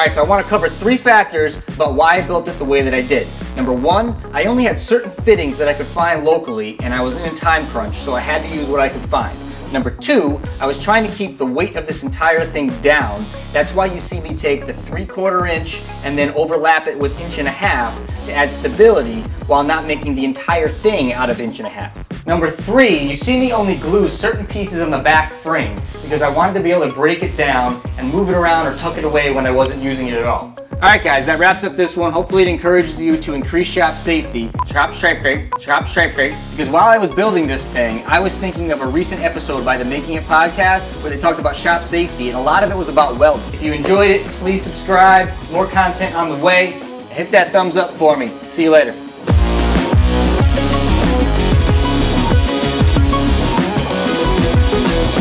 Alright, so I want to cover 3 factors about why I built it the way that I did. Number 1, I only had certain fittings that I could find locally and I was in a time crunch, so I had to use what I could find. Number 2, I was trying to keep the weight of this entire thing down. That's why you see me take the 3/4 inch and then overlap it with 1.5 inches to add stability while not making the entire thing out of 1.5 inches. Number 3, you see me only glue certain pieces on the back frame because I wanted to be able to break it down and move it around or tuck it away when I wasn't using it at all. Alright guys, that wraps up this one. Hopefully it encourages you to increase shop safety. Because while I was building this thing, I was thinking of a recent episode by the Making It podcast where they talked about shop safety, and a lot of it was about welding. If you enjoyed it, please subscribe. More content on the way. Hit that thumbs up for me. See you later.